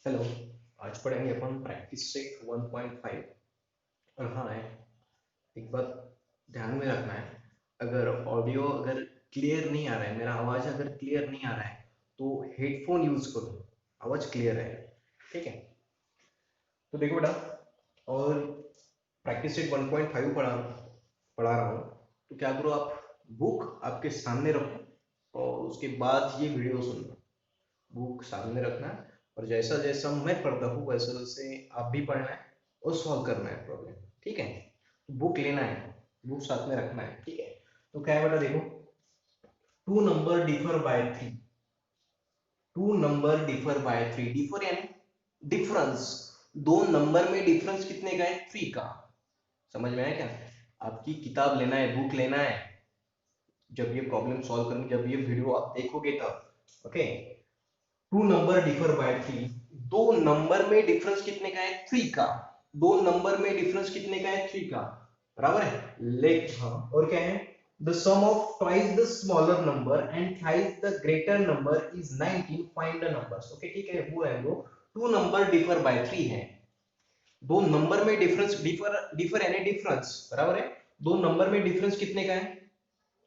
Hello. आज पढ़ेंगे अपन practice set 1.5। और हाँ है, एक बात ध्यान में रखना है। अगर क्लियर नहीं आ रहा है, मेरा आवाज़ अगर क्लियर नहीं आ रहा है तो हेडफोन यूज़ करो, आवाज़ क्लियर है। ठीक है, तो देखो बेटा, और प्रैक्टिस सेट 1.5 पढ़ा रहा हूँ। तो क्या करो, आप बुक आपके सामने रखो और उसके बाद ये वीडियो सुनना। बुक सामने रखना है और जैसा जैसा मैं पढ़ता हूँ वैसे वैसे आप भी पढ़ना है और सॉल्व करना है प्रॉब्लम। ठीक है, बुक लेना है, बुक साथ में रखना है। ठीक है, तो क्या है बेटा, देखो, two number differ by three. Two number differ by three, differ यानी डिफरेंस। दो नंबर में डिफरेंस कितने का है? थ्री का। समझ में आया क्या? आपकी किताब लेना है, बुक लेना है, जब ये प्रॉब्लम सॉल्व करनी, जब ये वीडियो आप देखोगे तब। Okay, two number differ by three, दो नंबर में डिफरेंस कितने का है? थ्री का। दो नंबर में डिफरेंस कितने का है? थ्री का, बराबर है। लेट हाँ, और क्या है? The sum of twice the smaller number and thrice the greater number is 19, find the numbers. Okay, ठीक है, वो है, वो two number differ by three है। दो नंबर में डिफरेंस, डिफर डिफर यानी डिफरेंस, बराबर है। दो नंबर में डिफरेंस कितने का है?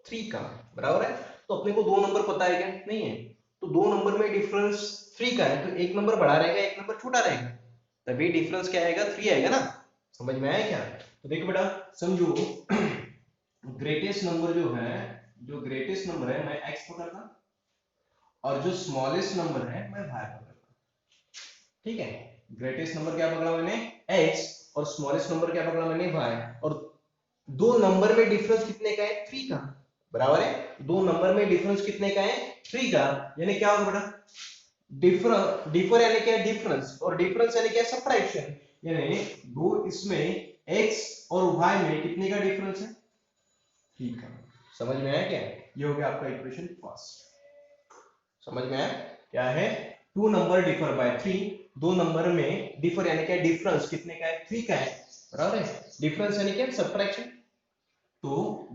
थ्री का, बराबर है। तो अपने को दो नंबर पता है क्या? नहीं है। तो दो नंबर में डिफरेंस थ्री का है, तो एक नंबर बड़ा रहेगा, एक नंबर छोटा रहेगा, तभी डिफरेंस क्या आएगा? थ्री आएगा ना। समझ में आया क्या? तो देखो बेटा, समझो, ग्रेटेस्ट नंबर जो है, जो ग्रेटेस्ट नंबर है मैं एक्स पकड़ता, और जो स्मॉलेस्ट नंबर है मैं वाई पकड़ता। ठीक है, ग्रेटेस्ट नंबर क्या पकड़ा मैंने? एक्स, और स्मॉलेस्ट नंबर क्या पकड़ा मैंने? वाई। और दो नंबर में डिफरेंस कितने का है? थ्री का, बराबर है। दो नंबर में डिफरेंस कितने का है? थ्री का। यानी क्या होगा बेटा? डिफर डिफर यानी क्या? डिफरेंस, और डिफरेंस यानी क्या? सब्ट्रैक्शन। यानी दो इसमें x और y में कितने का डिफरेंस है? थ्री का। समझ में आया क्या? ये हो गया आपका इक्वेशन फर्स्ट। समझ में आया क्या है? Two number differ by three, दो नंबर में डिफर यानी क्या? डिफरेंस कितने का है? थ्री का है, बराबर है। डिफरेंस यानी क्या? सब्ट्रैक्शन। तो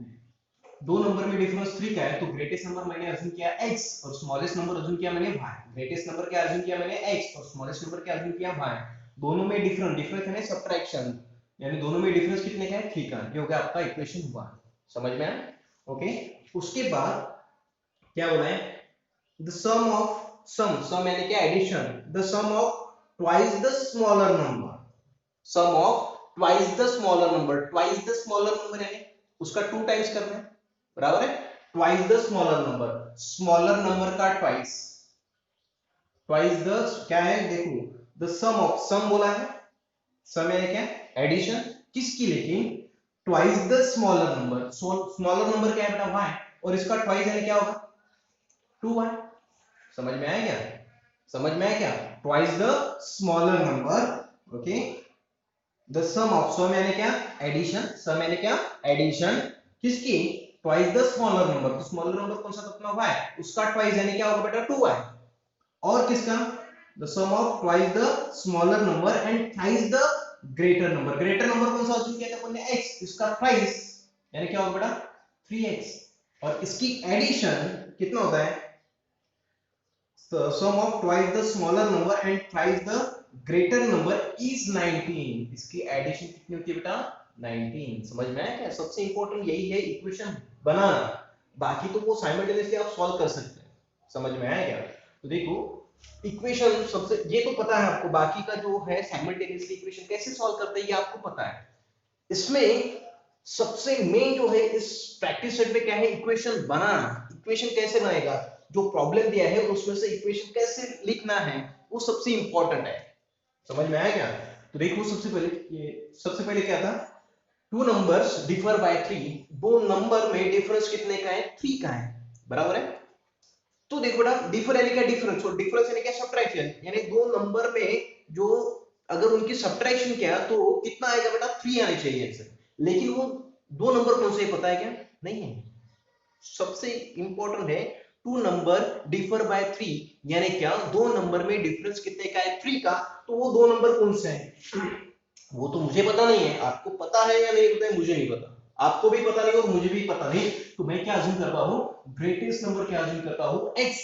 दो नंबर में डिफरेंस थ्री का है, तो ग्रेटेस्ट नंबर मैंने अज्यूम किया x और स्मॉलेस्ट नंबर अज्यूम किया मैंने y। ग्रेटेस्ट नंबर क्या अज्यूम किया मैंने? x, और स्मॉलेस्ट नंबर क्या अज्यूम किया? y। दोनों में डिफरेंस, डिफरेंस यानी सब्ट्रैक्शन, यानी दोनों में डिफरेंस कितने का है? थ्री का। ये हो गया आपका इक्वेशन 1। समझ में आया? ओके, उसके बाद क्या बोला है? द सम ऑफ, सम यानी क्या? Addition. The sum of twice the smaller number, sum of twice the smaller number, twice the smaller number यानी उसका टू टाइम्स करना है, बराबर है। Twice the smaller number, smaller number का ट्वाइस, ट्वाइस द क्या है? देखो, द सम ऑफ, सम बोला है, सम है क्या? एडिशन किसकी? लेकिन twice the smaller number, smaller number क्या है बेटा? y, और इसका ट्वाइस यानी क्या होगा? 2y। समझ में आया क्या? समझ में आया क्या? Twice the smaller number. Okay, the sum of, sum यानी क्या? एडिशन, सम यानी क्या? एडिशन किसकी? ट्वाइस द स्मॉलर नंबर, तो स्मॉलर नंबर कौन सा? तो अपना y, उसका ट्वाइस यानी क्या होगा बेटा? 2y। और किसका? The sum of twice the smaller number and thrice the greater number, greater number कौन सा अज्यूम किया था अपन ने? x, इसका थ्राइस यानी क्या होगा बेटा? 3x। और इसकी एडिशन कितना होता है? The sum of twice the smaller number and thrice the greater number is 19। इसकी एडिशन कितनी होती है बेटा? 19। समझ में आया क्या? सबसे इंपॉर्टेंट यही है, इक्वेशन बनाना। बाकी तो वो साइमल्टेनियसली आप सॉल्व कर सकते हैं। समझ में आया क्या? तो देखो, इक्वेशन सबसे, ये तो पता है आपको, बाकी का जो है साइमल्टेनियसली इक्वेशन कैसे सॉल्व करते हैं ये आपको पता है। इसमें सबसे मेन जो है इस प्रैक्टिस सेट में क्या है? इक्वेशन बनाना। इक्वेशन कैसे बनाएगा? जो प्रॉब्लम दिया है उसमें से इक्वेशन कैसे लिखना है, वो सबसे इंपॉर्टेंट है। समझ में आया क्या? तो देखो, सबसे पहले क्या था? Two numbers differ by three, दो नंबर में डिफरेंस कितने का है? थ्री का है, बराबर है। तो देखो बेटा, डिफर यानी क्या? डिफरेंस, और डिफरेंस यानी क्या? सब्ट्रैक्शन, यानी दो नंबर में जो अगर उनकी सब्ट्रैक्शन किया तो कितना आएगा बेटा? थ्री आनी चाहिए आंसर। लेकिन वो दो नंबर कौन से पता है क्या? नहीं है। सबसे इंपॉर्टेंट है two number differ by three, यानी क्या? दो नंबर में डिफरेंस कितने का है? थ्री का। तो वो दो नंबर कौन से हैं? वो तो मुझे पता नहीं है, आपको पता है या नहीं पता है? मुझे नहीं पता, आपको भी पता नहीं और मुझे भी पता नहीं। तो मैं क्या अज्यूम करता हूं? ग्रेटेस्ट नंबर क्या अज्यूम करता हूं? x,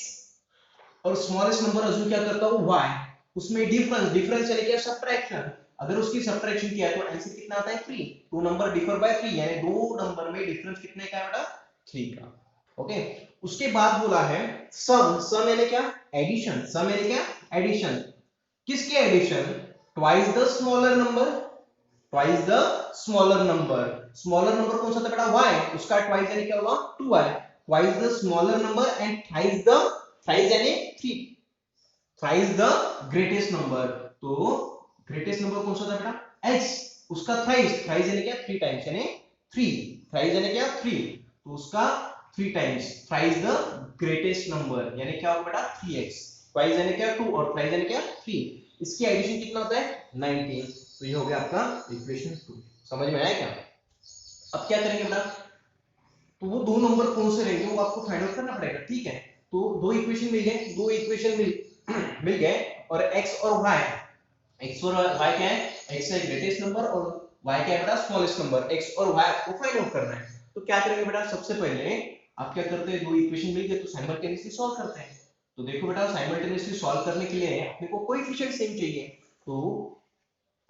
और स्मॉलेस्ट नंबर अज्यूम क्या करता हूं? y। उसमें डिफरेंस, डिफरेंस यानी क्या, सब्ट्रैक्शन। अगर उसकी सब्ट्रैक्शन किया है तो आंसर कितना आता है 3। टू नंबर डिफर बाय 3 यानी दो नंबर में डिफरेंस कितने का है बेटा, 3 का। ओके, उसके बाद बोला है सम। सम यानी क्या, एडिशन। सम यानी क्या, एडिशन। किसके addition, twice the smaller number, twice the smaller number. Smaller number कौन सा था बेटा, y, उसका ट्वाइस यानी क्या होगा 2y। Twice the smaller number and thrice the, thrice यानी 3, थ्राइस द ग्रेटेस्ट नंबर। तो ग्रेटेस्ट नंबर कौन सा था बेटा, x, उसका थ्राइस, थ्राइस यानी क्या 3 टाइम्स यानी 3, थ्राइस यानी क्या 3, तो उसका 3 times, thrice the greatest number यानी क्या होगा बेटा 3x। ट्वाइस यानी क्या 2 और थ्राइस यानी क्या 3, इसकी एडिशन कितना होता है 19। तो ये हो गया आपका इक्वेशन 2। समझ में आया क्या। अब क्या करेंगे बेटा, तो वो दो नंबर कौन से रहेंगे वो आपको फाइंड आउट करना पड़ेगा, ठीक है। तो दो इक्वेशन मिल गए, दो इक्वेशन मिल गए, और x और y, x और y क्या है, x है ग्रेटेस्ट नंबर और y क्या है बेटा स्मॉलेस्ट नंबर। x और y आपको फाइंड आउट करना है। तो क्या करेंगे बेटा, सबसे पहले आप क्या करते हैं, दो इक्वेशन मिल गए तो साइमल्टेनियसली सॉल्व करते हैं। तो देखो बेटा, साइमल्टेनियसली सॉल्व करने के लिए अपने को कोएफिशिएंट सेम चाहिए। तो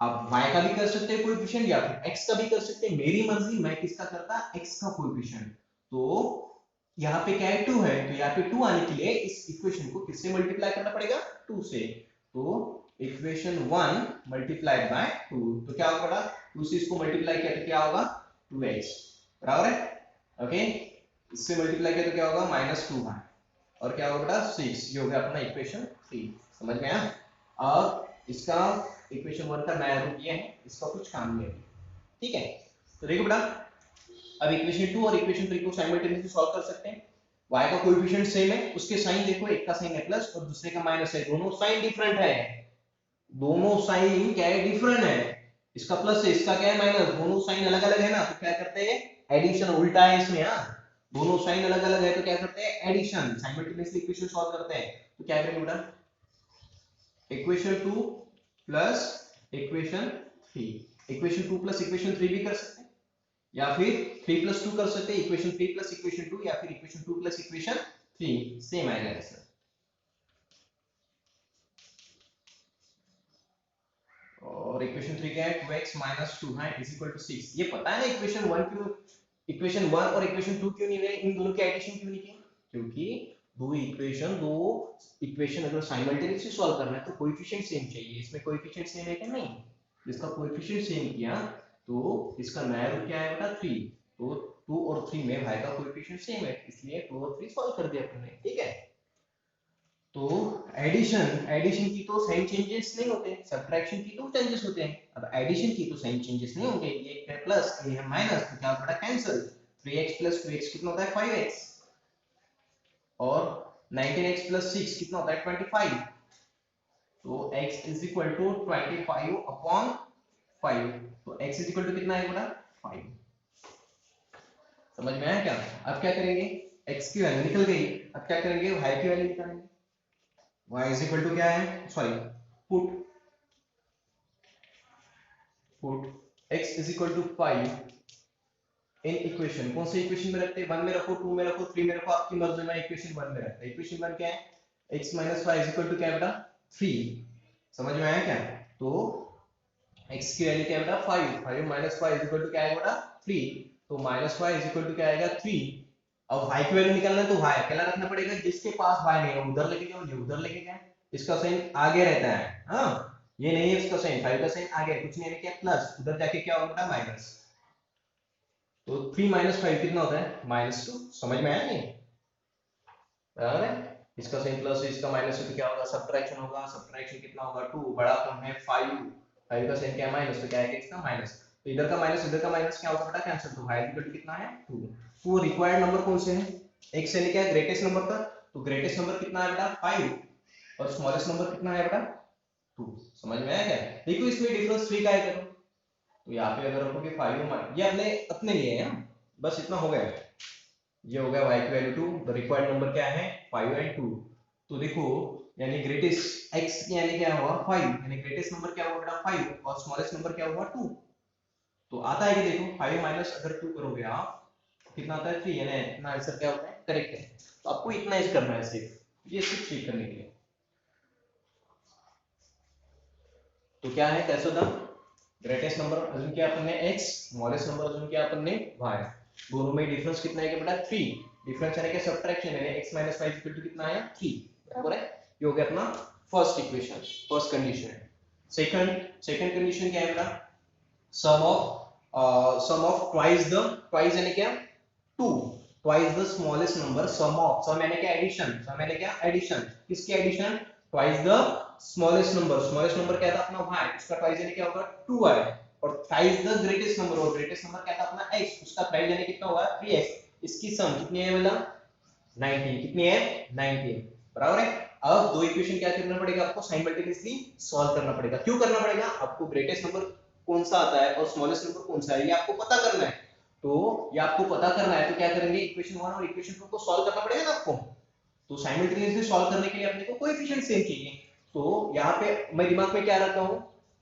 आप y का भी कर सकते हैं कोएफिशिएंट या फिर x का भी कर सकते हैं, मेरी मर्जी, मैं किसका करता, x का कोएफिशिएंट। तो यहाँ पे क्या है 2 है, तो यहाँ पे 2 आने के लिए इस इक्वेशन को किससे मल्टीप्लाई करना पड़ेगा, 2 से। तो इक्वेशन 1 मल्टीप्लाइड बाय 2, तो क्या होगा बेटा, 2 से इसको मल्टीप्लाई किया तो क्या होगा 2x, बराबर है। ओके, इससे मल्टीप्लाई किया तो क्या होगा -2y, और क्या होगा बेटा 6। ये हो गया अपना इक्वेशन 3। समझ में आया। अब इसका इक्वेशन 1 का नया रूप ये है, इसका कुछ काम नहीं है, ठीक है। तो देखो बेटा, अब इक्वेशन 2 और इक्वेशन 3 को साइमल्टेनियसली सॉल्व कर सकते हैं। y का कोएफिशिएंट सेम है, उसके साइन देखो, एक का साइन है प्लस और दूसरे का माइनस है, दोनों साइन डिफरेंट है, दोनों साइन क्या है डिफरेंट है। इसका प्लस है, इसका क्या है माइनस, दोनों साइन अलग अलग है ना, तो क्या करते हैं एडिशन, उल्टा है इसमें। हाँ, दोनों साइन अलग अलग है तो क्या करते हैं एडिशन, साइमल्टेनियसली इक्वेशन सॉल्व करते हैं। तो क्या करेंगे बेटा, equation 2 plus equation 3, equation 2 plus equation 3 भी कर सकते हैं, या फिर 3 प्लस 2 कर सकते हैं, इक्वेशन 3 प्लस इक्वेशन 2, या फिर इक्वेशन 2 प्लस इक्वेशन 3, सेम आएगा आंसर। और इक्वेशन 3 क्या है, 2x माइनस 2 है इज इक्वल टू 6। ये पता है ना इक्वेशन 1 क्यों, इक्वेशन 1 और इक्वेशन 2 क्यों नहीं है, इन दोनों की एडिशन क्यों नहीं की, क्योंकि दो इक्वेशन अगर साइमल्टेनियसली सॉल्व करना है तो कोएफिशिएंट सेम चाहिए। इसमें कोएफिशिएंट सेम है क्या, नहीं, इसका कोएफिशिएंट सेम किया तो इसका नया रूप क्या है बेटा 3। तो 2 और 3 में y का कोएफिशिएंट सेम है, इसलिए 2 और 3 सॉल्व कर दिया अपने, ठीक है। तो एडिशन, एडिशन की तो साइन चेंजेस नहीं होते, सब्ट्रैक्शन की तो चेंजेस होते हैं। अब एडिशन की तो साइन चेंजेस नहीं होंगे, ये है प्लस ये है माइनस, तो क्या होता है कैंसिल, 3x प्लस 2x कितना होता है 5x, और 19x प्लस 6 कितना होता है 25। तो x is equal to 25 upon 5, तो x इज इक्वल टू कितना है बेटा 5। समझ में आया क्या। अब क्या करेंगे, x की वैल्यू निकल गई, अब क्या करेंगे y की वैल्यू निकालेंगे। y इज इक्वल टू क्या है, sorry, put put x is equal to 5 in equation, कौन से इक्वेशन में रखते हैं, 1 में रखो, 2 में रखो, 3 में रखो, आपकी मर्जी में, इक्वेशन 1 में रखते हैं। इक्वेशन 1 क्या है, x minus 5 is equal to क्या है बेटा 3। समझ में आया क्या। तो x की वैल्यू क्या है बेटा 5, 5 माइनस 5 इज इक्वल टू क्या है बेटा 3, तो माइनस 5 इज इक्वल टू क्या आएगा 3। अब y की वैल्यू निकालना है तो y अकेला रखना पड़ेगा, जिसके पास y नहीं है उधर लेके जाओ, ये उधर लेके जाए, इसका साइन आगे रहता है, हाँ ये नहीं है इसका साइन, 5 का साइन आगे, कुछ नहीं है क्या प्लस, उधर जाके क्या होगा माइनस। तो 3 माइनस 5 कितना होता है -2। समझ में आया नहीं, बराबर है। इसका साइन प्लस है, इसका माइनस है, तो क्या होगा सब्ट्रैक्शन होगा, सब्ट्रैक्शन कितना होगा 2, बड़ा कौन है 5, 5 का साइन क्या है माइनस, तो क्या आएगा इसका माइनस, तो इधर का माइनस इधर का माइनस क्या होगा बेटा कैंसिल, तो y इक्वल टू कितना है 2। तो रिक्वायर्ड नंबर कौन से हैं, x से लेके ग्रेटेस्ट नंबर का, तो ग्रेटेस्ट नंबर कितना है बेटा 5 और स्मॉलेस्ट नंबर कितना है बेटा 2। समझ में आया क्या। देखो इसमें डिफरेंस 3 का है, करो तो यहाँ पे अगर रखोगे 5 ये अपने अपने लिए है, बस इतना हो गया, ये हो गया y की वैल्यू 2, द रिक्वायर्ड नंबर क्या है 5 एंड 2। तो देखो यानी ग्रेटेस्ट x यानी क्या हुआ 5, यानी ग्रेटेस्ट नंबर क्या हुआ बेटा 5 और स्मॉलेस्ट नंबर क्या हुआ 2। तो आता है कि देखो 5 माइनस अगर 2 करोगे आप तो कितना आता है 3, यानी इतना आंसर क्या होता है करेक्ट है। तो आपको इतना ही करना है सिर्फ, ये सिर्फ चेक करने के लिए। तो क्या है, कैसे था, ग्रेटेस्ट नंबर अज्यूम किया अपन ने x, स्मॉलेस्ट नंबर अज्यूम किया अपन ने y, दोनों में डिफरेंस कितना है कि बेटा 3, डिफरेंस यानी कि सब्ट्रैक्शन है, x - y कितना आया 3, बराबर है। ये हो गया अपना first equation, first condition. Second condition क्या है बेटा, सम ऑफ ट्वाइस यानी क्या 2, twice the smallest number, sum यानी क्या एडिशन, किसकी addition, twice the smallest number क्या था अपना y, उसका ट्वाइस यानी क्या होगा 2y, और थ्राइस द ग्रेटेस्ट नंबर, और ग्रेटेस्ट नंबर क्या था अपना x, उसका थ्राइस यानी कितना होगा 3x, इसकी सम कितनी है बेटा 19, कितनी है 19, बराबर है। अब दो इक्वेशन क्या करना पड़ेगा आपको, साइमल्टेनियसली सॉल्व करना पड़ेगा। क्यों करना पड़ेगा, आपको ग्रेटेस्ट नंबर कौन सा आता है और स्मॉलेस्ट नंबर कौन सा है ये आपको पता करना है। तो ये आपको पता करना है तो क्या करेंगे, इक्वेशन 1 और इक्वेशन 2 को सॉल्व करना पड़ेगा ना आपको। तो साइमल्टेनियसली सॉल्व करने के लिए अपने को कोएफिशिएंट सेम चाहिए। तो यहाँ पे मैं दिमाग में क्या रखता हूँ,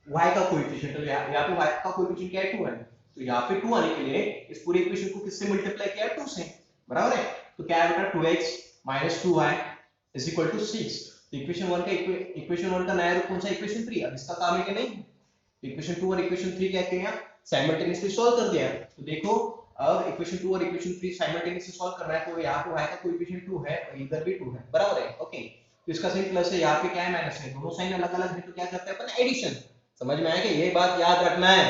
y का कोएफिशिएंट, तो यहाँ पे y का कोएफिशिएंट क्या है 2 है, तो यहाँ पे 2 आने के लिए इस पूरे इक्वेशन को किससे मल्टीप्लाई किया है 2 से, बराबर है। तो क्या है बेटा 2x - 2y = 6। तो इक्वेशन 1 का नया रूप कौन सा, इक्वेशन 3। अब इसका काम है कि नहीं, इक्वेशन 2 और इक्वेशन 3 क्या किया, साइमल्टेनियसली सॉल्व कर दिया। तो देखो अब इक्वेशन 2 और इक्वेशन 3 साइमल्टेनियसली सॉल्व करना है, तो यहाँ पे y का कोएफिशिएंट 2 है और इधर भी 2 है, बराबर है, ओके। तो इसका साइन प्लस है, यहाँ पे क्या है माइनस है, दोनों साइन अलग अलग है, तो क्या करते हैं अपन एडिशन। समझ में आया कि ये बात याद रखना है,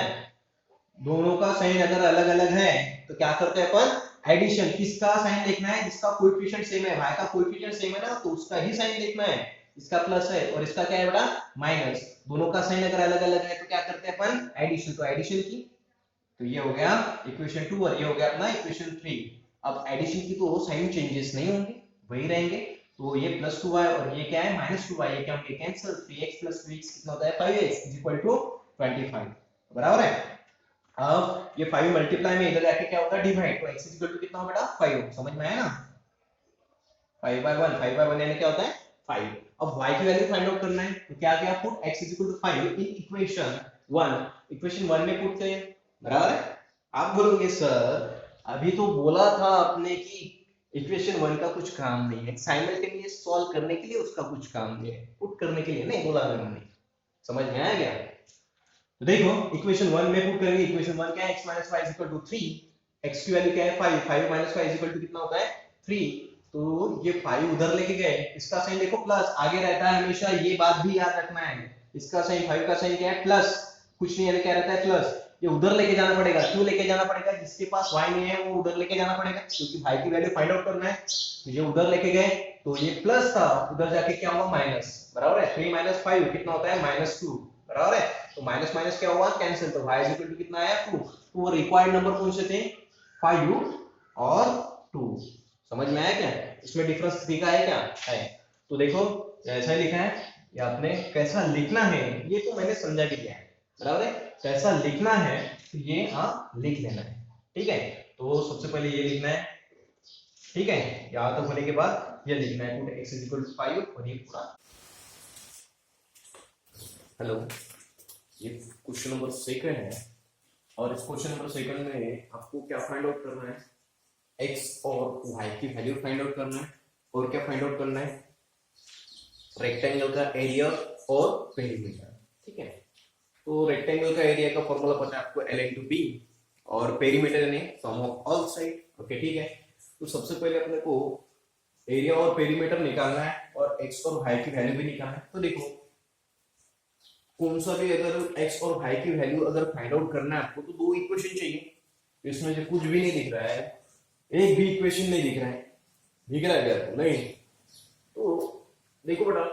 दोनों का साइन अगर अलग अलग है तो क्या करते हैं अपन एडिशन। किसका साइन देखना है, जिसका कोएफिशिएंट सेम है, y का कोएफिशिएंट सेम है ना, तो उसका ही साइन देखना है। इसका प्लस है और इसका क्या है बेटा माइनस, दोनों का साइन अगर अलग अलग है तो क्या करते हैं अपन एडिशन, तो एडिशन की। तो ये हो गया इक्वेशन 2 और ये हो गया अपना इक्वेशन 3। अब एडिशन की तो साइन चेंजेस नहीं होंगे, वही रहेंगे। तो ये प्लस 2y और ये क्या है माइनस 2y, ये क्या होंगे कैंसिल, 3x + 3x कितना होता है 5x = 25, बराबर है। अब ये 5 मल्टीप्लाई में इधर जाके क्या होता है डिवाइड, तो x कितना हो बेटा 5, समझ में आया ना, 5/1 यानी क्या होता है 5। अब y की वैल्यू फाइंड आउट करना है, तो क्या किया पुट x = 5 इन इक्वेशन 1 में पुट करें, बराबर है। आप बोलोगे सर अभी तो बोला था आपने कि इक्वेशन 1 का कुछ काम नहीं है, साइमल्टेनियस सॉल्व करने के लिए उसका कुछ काम नहीं है, पुट करने के लिए नहीं बोला मैंने, समझ में आया क्या। तो देखो इक्वेशन 1 में पुट करेंगे, इक्वेशन 1 क्या है x - y = 3, x की वैल्यू क्या है 5, 5 - 5 = कितना होता है 3। तो ये 5 उधर लेके गए, इसका साइन देखो प्लस आगे रहता है हमेशा, ये बात भी याद रखना है। इसका साइन 5 का साइन क्या है प्लस, कुछ नहीं है क्या रहता है प्लस, ये उधर लेके जाना पड़ेगा। क्यों लेके जाना पड़ेगा, जिसके पास y नहीं है वो उधर लेके जाना पड़ेगा, क्योंकि y की वैल्यू फाइंड आउट करना है। तो ये उधर लेके गए तो ये प्लस था, उधर जाके क्या हुआ माइनस, बराबर है। 3 - 5 कितना होता है -2, बराबर है। तो माइनस माइनस क्या हुआ कैंसिल, तो y = कितना आया 2। तो रिक्वायर्ड नंबर कौन से थे 5 और 2, समझ में आया क्या, इसमें डिफरेंस दिखा है क्या है। तो देखो ऐसा ही लिखा है, ये आपने कैसा लिखना है ये तो मैंने समझा भी दिया है, बराबर है। कैसा लिखना है तो ये आप लिख लेना है, ठीक है। तो सबसे पहले ये लिखना है, ठीक है, यहाँ तक होने के बाद ये लिखना है पुट x = 5 और ये पूरा। हेलो, ये क्वेश्चन नंबर सेकंड है और इस क्वेश्चन नंबर सेकंड में आपको क्या फाइंड आउट करना है, x और y की वैल्यू फाइंड आउट करना है, और क्या फाइंड आउट करना है रेक्टेंगल का एरिया और पेरीमीटर, ठीक है। तो रेक्टेंगल का एरिया का फॉर्मूला पता है आपको L × B, और पेरीमीटर यानी सम ऑफ ऑल साइड, ओके ठीक है। तो सबसे पहले अपने को एरिया और पेरीमीटर निकालना है और x और y की वैल्यू भी निकालना है। तो देखो कौन सा भी अगर x और y की वैल्यू अगर फाइंड आउट करना है आपको तो दो इक्वेशन चाहिए, इसमें से कुछ भी नहीं दिख रहा है, एक भी इक्वेशन नहीं दिख रहा है, दिख रहा है क्या नहीं। तो देखो बेटा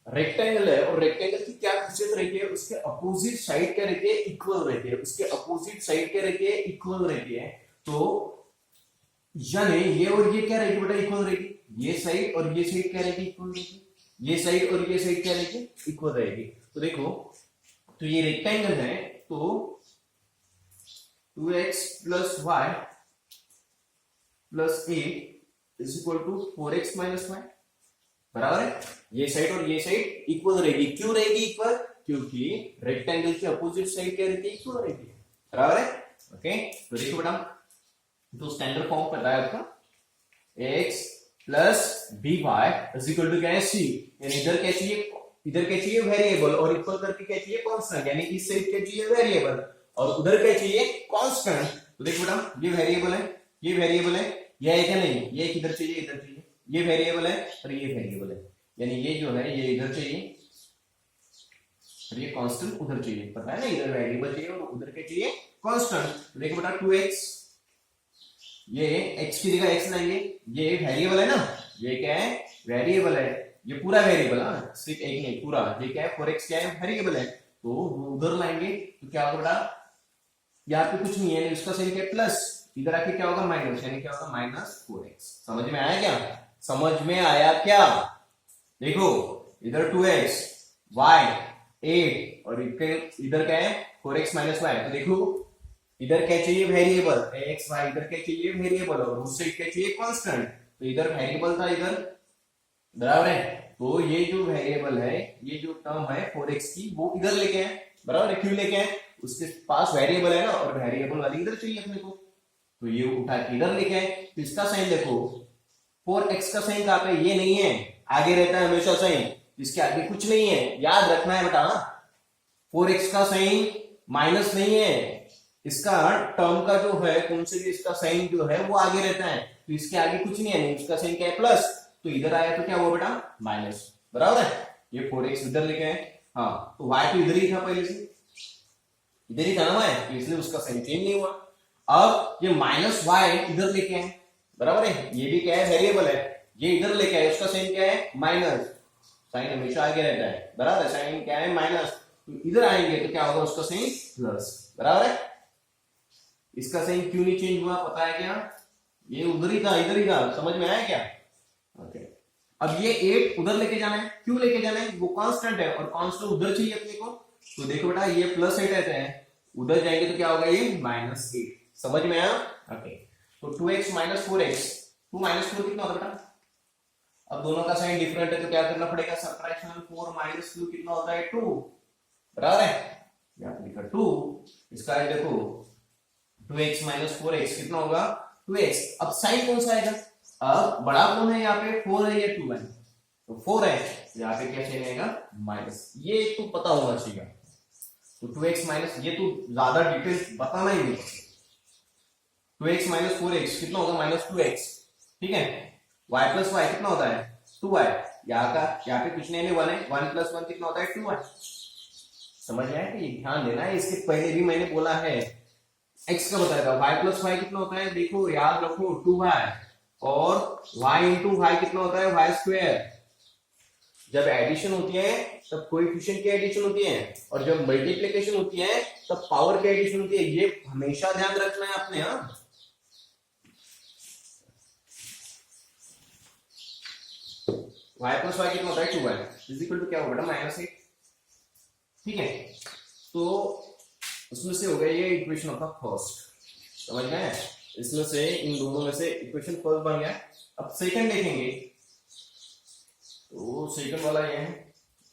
रेक्टेंगल है और रेक्टेंगल की क्या खासियत रहती है, उसके अपोजिट साइड क्या रहती है इक्वल रहती है, उसके अपोजिट साइड क्या रहती है इक्वल रहती है। तो यानी ये और ये क्या रहेगी बेटा इक्वल रहेगी, ये साइड और ये साइड क्या रहेगी इक्वल रहेगी, ये साइड और ये साइड क्या रहेगी इक्वल रहेगी। तो देखो तो ये रेक्टेंगल है, तो 2x + y + 8 = 4x - y, बराबर है। ये साइड और ये साइड इक्वल रहेगी, क्यों रहेगी इक्वल, क्योंकि रेक्टेंगल की अपोजिट साइड क्या रहती है इक्वल रहती है, बराबर है, ओके। तो देखो बेटा तो स्टैंडर्ड फॉर्म पता है आपका x + by = क्या है c, यानी इधर क्या चाहिए इधर क्या चाहिए वेरिएबल, और इक्वल करके क्या चाहिए कांस्टेंट, यानी कि इससे क्या चाहिए वेरिएबल और उधर क्या चाहिए कांस्टेंट। तो देखो बेटा ये वेरिएबल है, ये वेरिएबल है, ये है क्या नहीं, ये किधर चाहिए इधर चाहिए, ये वेरिएबल है और ये वेरिएबल है, यानी ये जो है ये इधर चाहिए और ये कांस्टेंट उधर चाहिए। पता है ना, इधर वेरिएबल चाहिए और उधर क्या चाहिए कांस्टेंट। देखो बेटा 2x, ये x की जगह x लाएंगे, ये वेरिएबल है ना, ये क्या है वेरिएबल है, ये पूरा वेरिएबल है, सिर्फ एक नहीं पूरा, ये क्या है 4x क्या है वेरिएबल है, तो उधर लाएंगे तो क्या होगा बेटा, यहाँ पे कुछ नहीं है, उसका साइन क्या है प्लस, इधर आके क्या होगा माइनस, यानी क्या होगा -4x। समझ में आया क्या, समझ में आया क्या। देखो इधर 2x y 8 और इधर क्या है 4x - y, तो देखो इधर क्या चाहिए वेरिएबल x y, इधर क्या चाहिए वेरिएबल और उस साइड क्या चाहिए कांस्टेंट, तो इधर वेरिएबल था इधर, बराबर है। तो ये जो वेरिएबल है, ये जो टर्म है 4x की, वो इधर लेके आए, बराबर है, क्यों लेके आए, उसके पास वेरिएबल है ना और वेरिएबल वाली इधर चाहिए अपने को, तो ये उठा के इधर लेके आए। तो इसका साइन देखो 4x का साइन कहां पे, ये नहीं है, आगे रहता है हमेशा साइन, इसके आगे कुछ नहीं है, याद रखना है बेटा। 4x का साइन माइनस नहीं है, इसका टर्म का जो है कौन से भी इसका साइन जो है वो आगे रहता है, तो इसके आगे कुछ नहीं है, इसका साइन क्या है प्लस, तो इधर आया तो क्या हुआ बेटा माइनस, बराबर है। ये 4x इधर लेके आए, हाँ तो y तो इधर ही था पहले से, इधर ही था ना y, तो इसलिए उसका साइन चेंज नहीं हुआ। अब ये -y इधर लेके आए, बराबर है, ये भी क्या है वेरिएबल है, ये इधर लेके आए, उसका साइन क्या है माइनस, साइन हमेशा आगे रहता है, बराबर है, साइन क्या है माइनस, तो इधर आएंगे तो क्या होगा उसका साइन प्लस, बराबर है। इसका साइन क्यों नहीं चेंज हुआ पता है क्या, ये उधर ही था इधर ही था, समझ में आया क्या। ओके अब ये 8 उधर लेके जाना है, क्यों लेके जाना है, वो कांस्टेंट है और कांस्टेंट उधर चाहिए अपने को, तो देखो बेटा ये +8 रहते हैं, उधर जाएंगे तो क्या होगा ये -8, समझ में आया। ओके तो 2x - 4x, 2 - 4 कितना होता है बेटा, अब दोनों का साइन डिफरेंट है तो क्या करना पड़ेगा सब्ट्रैक्शन, 4 - 2 कितना होता है 2, बराबर है, यहाँ पे लिखा 2, इसका है देखो 2x - 4x कितना होगा 2x। अब साइन कौन सा आएगा, अब बड़ा कौन है यहाँ पे 4 है या 2 है, तो 4 है, यहाँ पे क्या साइन आएगा माइनस, ये तो पता होना चाहिए। तो 2x माइनस, ये तो ज्यादा डिटेल बताना ही नहीं, 2x - 4x कितना होगा -2x, ठीक है, y + y कितना होता है 2y, यहाँ पे कुछ नहीं है 1 है, 1 + 1 कितना होता है 2y। समझ में आया कि ध्यान देना है, इसके पहले भी मैंने बोला है x का बताया था, y + y कितना होता है, देखो याद रखो 2y, और y × y कितना होता है y²। जब एडिशन होती है तब कोएफिशिएंट की एडिशन होती है, और जब मल्टीप्लिकेशन होती है तब पावर की एडिशन होती है, ये हमेशा ध्यान रखना है आपने। हाँ y + y कितना होता है 2y इज इक्वल टू क्या होगा बेटा -8, ठीक है। तो उसमें से हो गया ये इक्वेशन आपका फर्स्ट, समझ में आया, इसमें से इन दोनों में से इक्वेशन फर्स्ट बन गया। अब सेकंड देखेंगे, तो सेकंड वाला ये है,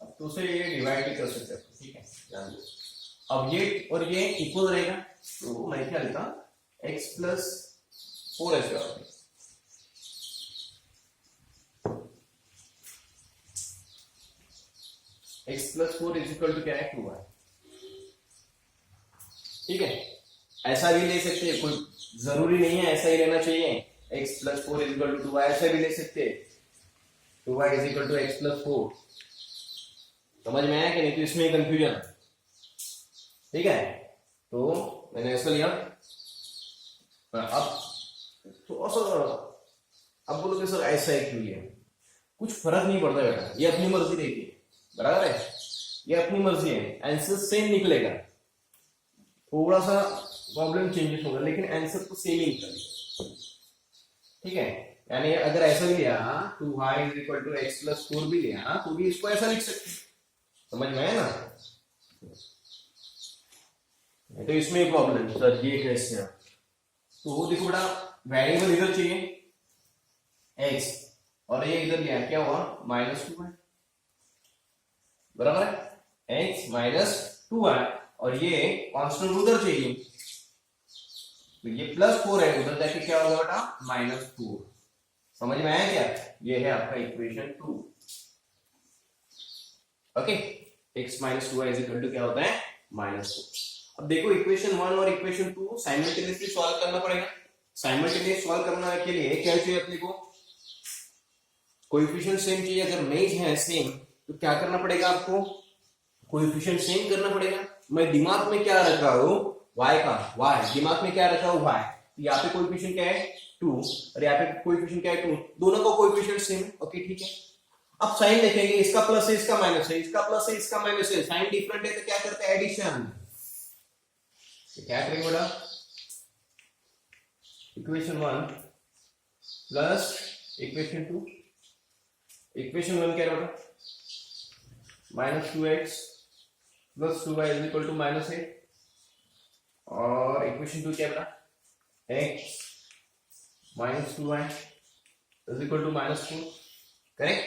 अब तो उसे ये डिवाइड भी कर सकते हैं, ठीक है ध्यान दो। अब ये और ये इक्वल रहेगा, तो मैं क्या लेता x + 4h, x + 4 is equal to क्या है 2y, ठीक है। ऐसा भी ले सकते हैं, कोई जरूरी नहीं है ऐसा ही लेना चाहिए, x + 4 is equal to 2y, ऐसा भी ले सकते हैं 2y is equal to x + 4, समझ में आया कि नहीं, तो इसमें कंफ्यूजन, ठीक है। तो मैंने ऐसा लिया, अब थोड़ा सा अब बोलोगे सर ऐसा ही क्यों लिया, कुछ फर्क नहीं पड़ता बेटा, ये अपनी मर्जी रहेगी, बराबर है, ये अपनी मर्जी है, आंसर सेम निकलेगा, थोड़ा सा प्रॉब्लम चेंजेस होगा लेकिन आंसर तो सेम ही निकलेगा, ठीक है। यानी अगर ऐसा भी लिया 2y = x + 4 भी लिया तो भी इसको ऐसा लिख सकते, समझ में आया ना। तो इसमें प्रॉब्लम सर ये कैसे है, तो देखो बेटा वेरिएबल इधर चाहिए x और ये इधर लिया, क्या हुआ -2 है, बराबर है, x - 2 है, और ये कांस्टेंट उधर चाहिए, तो ये +4 है, उधर जाके क्या होगा बेटा -4, समझ में आया क्या, ये है आपका equation 2। Okay, x minus 2y is equal to क्या होता है -2। अब देखो इक्वेशन 1 और इक्वेशन 2 साइमल्टेनियसली सॉल्व करना पड़ेगा। साइमल्टेनियस सॉल्व करने के लिए क्या चाहिए अपने को, कोएफिशिएंट सेम चाहिए। अगर नहीं है सेम तो क्या करना पड़ेगा आपको, कोएफिशिएंट सेम करना पड़ेगा। मैं दिमाग में क्या रखा हूं y का, y दिमाग में क्या रखा हूं y, यहाँ पे कोएफिशिएंट क्या है 2 और यहाँ पे कोएफिशिएंट क्या है 2, दोनों का कोएफिशिएंट सेम है। ओके ठीक है, अब साइन देखेंगे, इसका प्लस है इसका माइनस है, इसका प्लस है इसका माइनस है, साइन डिफरेंट है तो क्या करते हैं एडिशन। तो क्या करेंगे बेटा, इक्वेशन 1 प्लस इक्वेशन 2, इक्वेशन 1 क्या है बेटा -2x plus 2y is equal to -8 और इक्वेशन 2 क्या है बेटा x minus 2y is equal to -4, correct.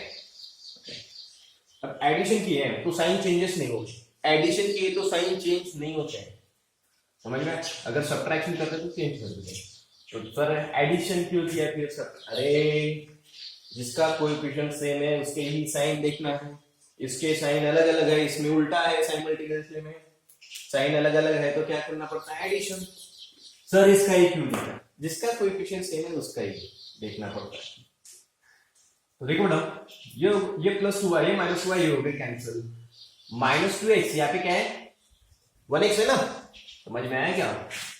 अब एडिशन की है तो साइन चेंजेस नहीं होते, एडिशन की है तो साइन चेंज नहीं होते हैं, समझ में। अगर सब्ट्रैक्शन करते तो चेंज कर देते, तो सर एडिशन क्यों किया फिर सर, अरे जिसका कोएफिशिएंट सेम है उसके ही साइन देखना है, इसके साइन अलग अलग है, इसमें उल्टा है साइमल्टेनियसली में, साइन अलग अलग है तो क्या करना पड़ता है एडिशन। सर इसका ही क्यों देखना, जिसका कोएफिशिएंट सेम है उसका ही देखना पड़ता है। तो देखो ना, ये प्लस 2y ये माइनस 2y ये हो गए कैंसिल, -2x यहाँ पे क्या है 1x है ना, समझ में आया क्या।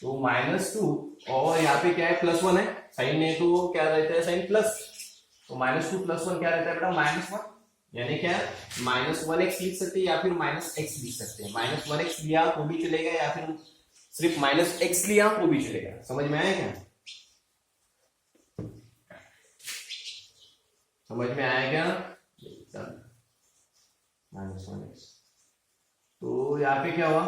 तो -2 और यहाँ पे क्या है +1 है, साइन में तो क्या रहता है साइन प्लस, तो -2 + 1 क्या रहता है बेटा -1, यानी क्या -1x लिख सकते हैं या फिर -x लिख सकते हैं। -1x लिया तो भी चलेगा या फिर सिर्फ -x लिया तो भी चलेगा, समझ में आया क्या, समझ में आया क्या -1x। तो यहाँ पे क्या हुआ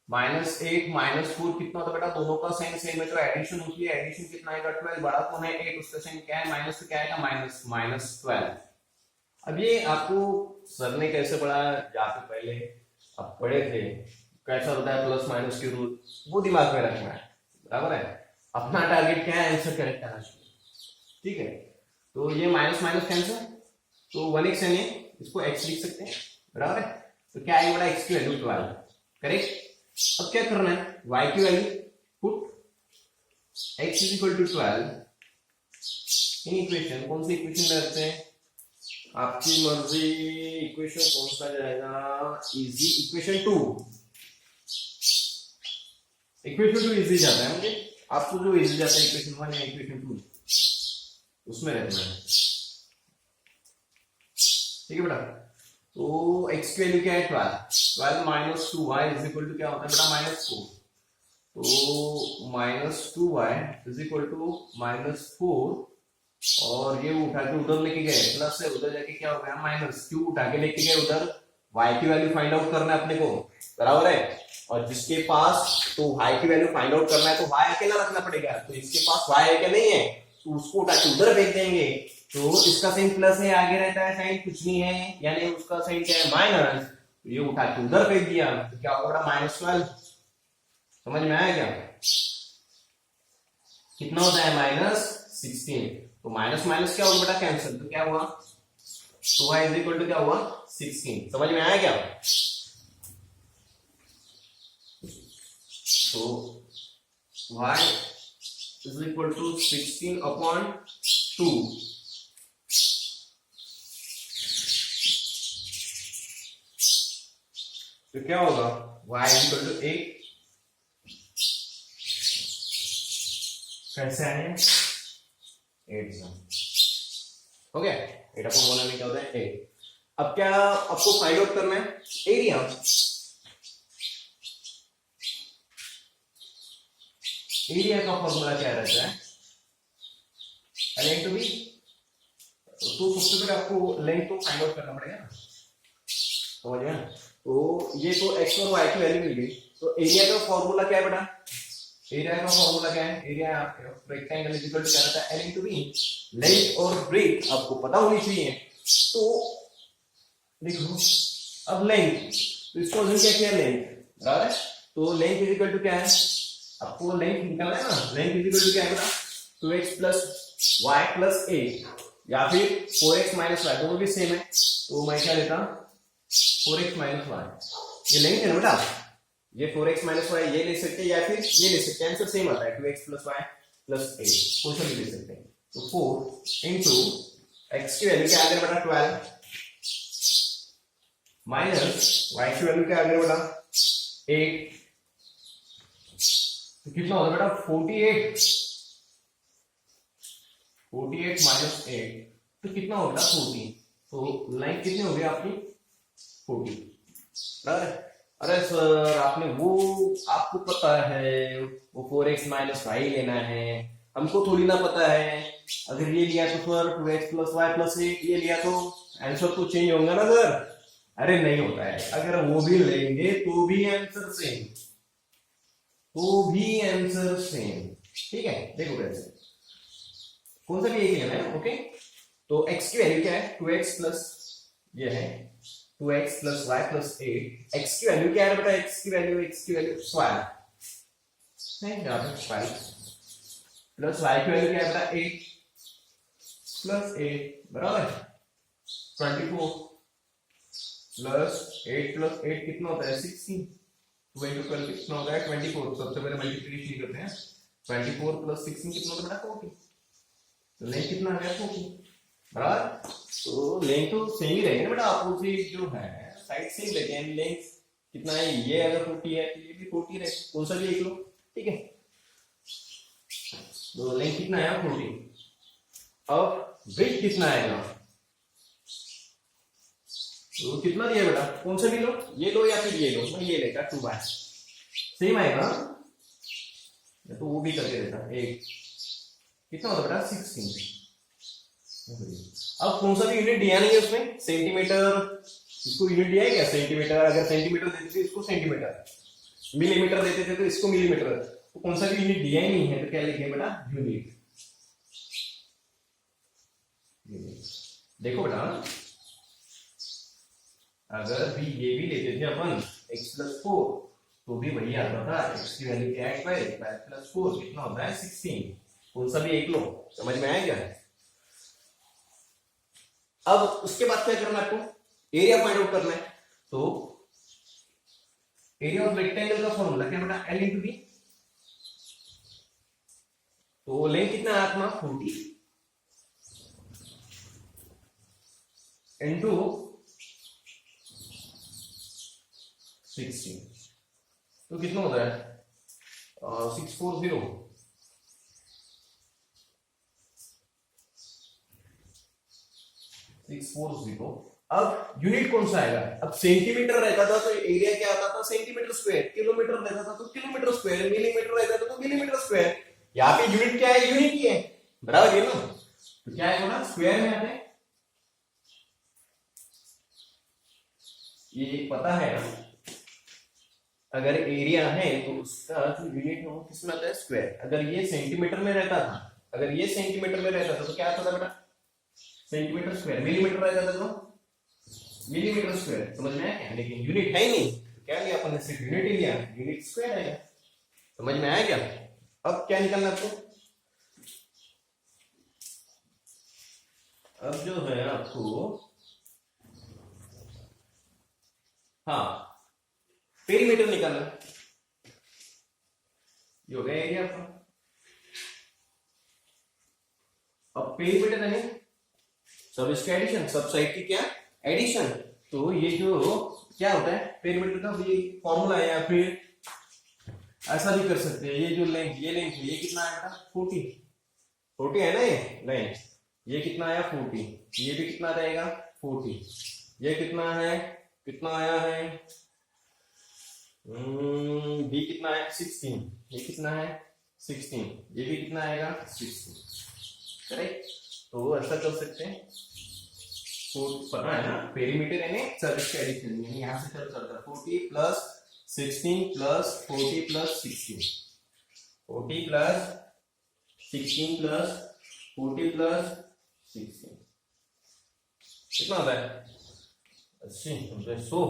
-8 -4 कितना होता बेटा, दोनों का साइन सेम है तो एडिशन होती है, एडिशन कितना आएगा 12, बड़ा कौन है 8, उसका साइन क्या है माइनस, तो क्या आएगा -12। अब ये आपको सर ने कैसे पढ़ाया, जहाँ पे पहले आप पढ़े थे कैसा होता है प्लस माइनस के रूल, वो दिमाग में रखना है, बराबर है। अपना टारगेट क्या है आंसर करेक्ट करना चाहिए, ठीक है। तो ये माइनस माइनस कैंसिल, तो 1x है, इसको x लिख सकते हैं, बराबर है। तो क्या आएगा बड़ा x की वैल्यू 12, करेक्ट। अब क्या करना है y की value put x is equal to 12 in equation, कौन सी इक्वेशन में रखते हैं आपकी मर्जी, इक्वेशन कौन सा जाएगा इजी, इक्वेशन 2, इक्वेशन 2 इजी जाता है मुझे, आपको जो इजी जाता है इक्वेशन 1 या इक्वेशन 2 उसमें रखना है, ठीक है बेटा। तो x की वैल्यू क्या है 12 minus 2y is equal to क्या होता है बेटा -4, तो -2y इज इक्वल टू -4 और ये उठा के उधर लेके गए प्लस से, उधर जाके क्या हो गया माइनस, क्यों उठा के लेके गए उधर, y की वैल्यू फाइंड आउट करना है अपने को, बराबर है। और जिसके पास तो y की वैल्यू फाइंड आउट करना है तो y अकेला रखना पड़ेगा, तो इसके पास y है क्या नहीं है, तो उसको उठा के उधर भेज देंगे, तो इसका साइन प्लस है, आगे रहता है साइन कुछ नहीं है, यानी उसका साइन क्या है माइनस, तो ये उठा के उधर भेज दिया तो क्या होगा -12, समझ में आया क्या, कितना होता है -16, तो माइनस माइनस क्या होगा बेटा कैंसिल, तो क्या हुआ तो y इज इक्वल टू क्या हुआ 16, समझ में आया क्या। तो y इज इक्वल टू 16/2, तो क्या होगा y इज इक्वल टू 8, कैसे आए 8 हो गया, 8/1 में क्या होता है 8। अब क्या आपको फाइंड आउट करना है एरिया, एरिया का फॉर्मूला क्या रहता है लेंथ टू बी, तो सबसे पहले आपको लेंथ तो फाइंड आउट करना पड़ेगा, समझ गया। तो ये तो x और y की वैल्यू मिल गई, तो एरिया का फॉर्मूला क्या है बेटा, एरिया का फॉर्मूला क्या है, area rectangle is equal to क्या रहता है L into B, लेंथ और ब्रेथ आपको पता होनी चाहिए। तो देखो अब लेंथ, तो इसको हम क्या किया लेंथ, बराबर है, तो लेंथ इज इक्वल टू क्या है, आपको लेंथ निकालना है ना, लेंथ इज इक्वल टू क्या है बेटा 2x + y + 8 या फिर 4x - y, दोनों भी सेम है, तो मैं क्या लेता 4x माइनस वाई, ये लेंगे ना बेटा, ये 4x माइनस वाई ये ले सकते हैं या फिर ये ले सकते हैं, आंसर सेम आता है 2x प्लस वाई प्लस 8, कौन सा भी ले सकते हैं। तो 4 इंटू x की वैल्यू क्या आ गया बेटा 12 माइनस y की वैल्यू क्या आ गया बेटा 8, तो कितना होगा बेटा 48, 48 माइनस 8 तो कितना होगा 40, तो लाइन कितनी हो गई आपकी 40। अरे सर आपने वो, आपको पता है वो 4x माइनस वाई लेना है, हमको थोड़ी ना पता है, अगर ये लिया तो sir 2x plus y plus 8 ये लिया तो आंसर तो चेंज होगा ना सर। अरे नहीं होता है, अगर वो भी लेंगे तो भी आंसर सेम, तो भी आंसर सेम। ठीक है, देखो कैसे, कौन सा भी एक लेना है। ओके, तो x की वैल्यू क्या है 2x प्लस ये है 2x plus y plus 8, x की वैल्यू क्या है बेटा, x की वैल्यू 12 नहीं, यहाँ पे 12 प्लस y की वैल्यू क्या है बेटा 8 प्लस 8 बराबर 24 प्लस 8 प्लस 8 कितना होता है 16, 12 कितना होता है 24, सबसे पहले मल्टीप्लिकेशन करते हैं, 24 प्लस 16 कितना होता है बेटा 40, तो लेंथ कितना आ गया 40 बराबर। तो लेंथ तो सेम ही रहेगी ना बेटा, अपोजिट जो है साइड सेम रहेगी, यानी लेंथ कितना है, ये अगर 40 है तो ये भी 40 रहेगा, कौन सा भी एक लो। ठीक है, तो लेंथ कितना है 40, अब ब्रेथ कितना आएगा, तो कितना दिया बेटा, कौन सा भी लो, ये लो या फिर ये लो, मैं ये लेता 2 सेम आएगा, तो वो भी करके देता एक, कितना होता बेटा 16। अब कौन सा भी यूनिट दिया नहीं है उसमें, सेंटीमीटर, इसको यूनिट दिया है क्या सेंटीमीटर, अगर सेंटीमीटर देते थे इसको सेंटीमीटर, मिलीमीटर देते थे तो इसको मिलीमीटर, तो कौन सा भी यूनिट दिया ही नहीं है, तो क्या लिखेंगे बेटा यूनिट। देखो बेटा, अगर भी ये भी लेते थे अपन x प्लस 4 तो भी वही आता था, x की वैल्यू क्या है 12 प्लस 4 कितना होता है 16, कौन सा भी एक लो, समझ में आया क्या। अब उसके बाद क्या करना है आपको, एरिया फाइंड आउट करना है, तो एरिया ऑफ रेक्टेंगल का फॉर्मूला क्या बेटा L इंटू बी, तो लेंथ कितना है अपना 40 इंटू 16, तो कितना होता है 640, अब यूनिट कौन सा आएगा, अब सेंटीमीटर रहता था तो एरिया क्या आता था सेंटीमीटर स्क्वायर, किलोमीटर रहता था तो किलोमीटर स्क्वायर, मिलीमीटर रहता था तो मिलीमीटर स्क्वायर, यहाँ पे यूनिट क्या है यूनिट ही है बराबर है ना, तो क्या है ना स्क्वायर में आते हैं, ये पता है ना, अगर एरिया है तो उसका जो यूनिट है वो किसमें आता है स्क्वायर, अगर ये सेंटीमीटर में रहता था, अगर ये सेंटीमीटर में रहता था तो क्या आता था बेटा सेंटीमीटर स्क्वायर, मिलीमीटर रहता था तो मिलीमीटर स्क्वायर, समझ में आया क्या, लेकिन यूनिट है ही नहीं तो क्या लिया अपन ने, सिर्फ यूनिट ही लिया, यूनिट स्क्वायर आएगा, समझ में आया क्या। अब क्या निकालना आपको, अब जो है आपको हाँ पेरीमीटर निकालना, ये हो गया एरिया आपका। अब पेरीमीटर यानी सब इसका एडिशन, सब साइड की क्या एडिशन, तो ये जो क्या होता है पेरीमीटर का ये फॉर्मूला है, या फिर ऐसा भी कर सकते हैं, ये जो लेंथ ये कितना आया बेटा 40 है ना, ये लेंथ ये कितना आया 40, ये भी कितना रहेगा 40, ये कितना है कितना आया है बी कितना है 16, ये कितना है 16, ये भी कितना आएगा 16, करेक्ट। तो ऐसा कर सकते हैं, तो पता है ना पेरीमीटर यानी सर्विस का एडिशन, यानी यहां से चल सकता है 40 plus 16 plus 40 plus 16, 40 plus 16 plus 40 plus 16 कितना होता है 80, 100 100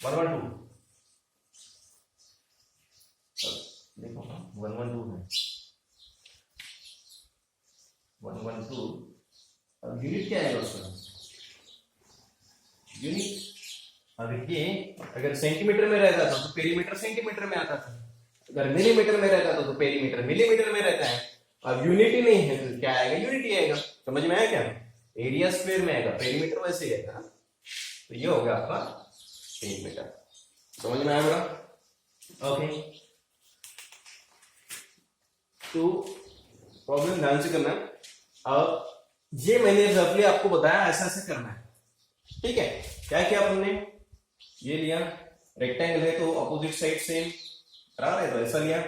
112, देखो 112 है 112 अब यूनिट क्या आएगा उसका? यूनिट। अब ये अगर सेंटीमीटर में रहता था तो पेरीमीटर सेंटीमीटर में आता था, अगर मिलीमीटर में रहता था तो पेरीमीटर मिलीमीटर में रहता है। अब यूनिट ही नहीं है तो क्या आएगा? यूनिट ही आएगा। समझ में आया क्या? एरिया स्क्वायर में आएगा, पेरीमीटर वैसे ही आएगा ना। तो ये हो गया आपका पेरीमीटर। समझ में आया बड़ा? ओके, तो प्रॉब्लम ध्यान से करना। अब ये मैंने रफली आपको बताया ऐसा ऐसे करना है, ठीक है? क्या किया हमने? ये लिया, रेक्टेंगल है तो अपोजिट साइड सेम, बराबर है, तो ऐसा लिया।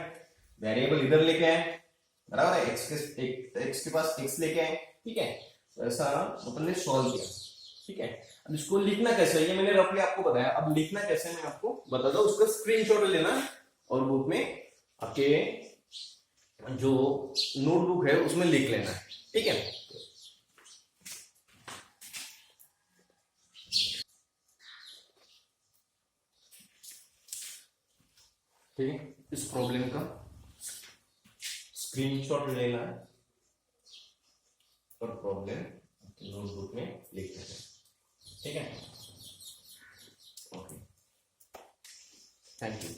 वेरिएबल इधर लेके आए, बराबर है, एक्स के पास एक्स लेके आए, ठीक है? तो ऐसा अपन ने सॉल्व किया, ठीक है? अब इसको लिखना कैसे है ये मैंने रफली आपको बताया। अब लिखना कैसे मैं आपको बता दो, उसका स्क्रीनशॉट लेना और बुक में आपके जो नोटबुक है उसमें लिख लेना है, ठीक है? ठीक है, इस प्रॉब्लम का स्क्रीनशॉट लेना है और प्रॉब्लम नोटबुक में लिख लेना है, ठीक है? Okay, thank you.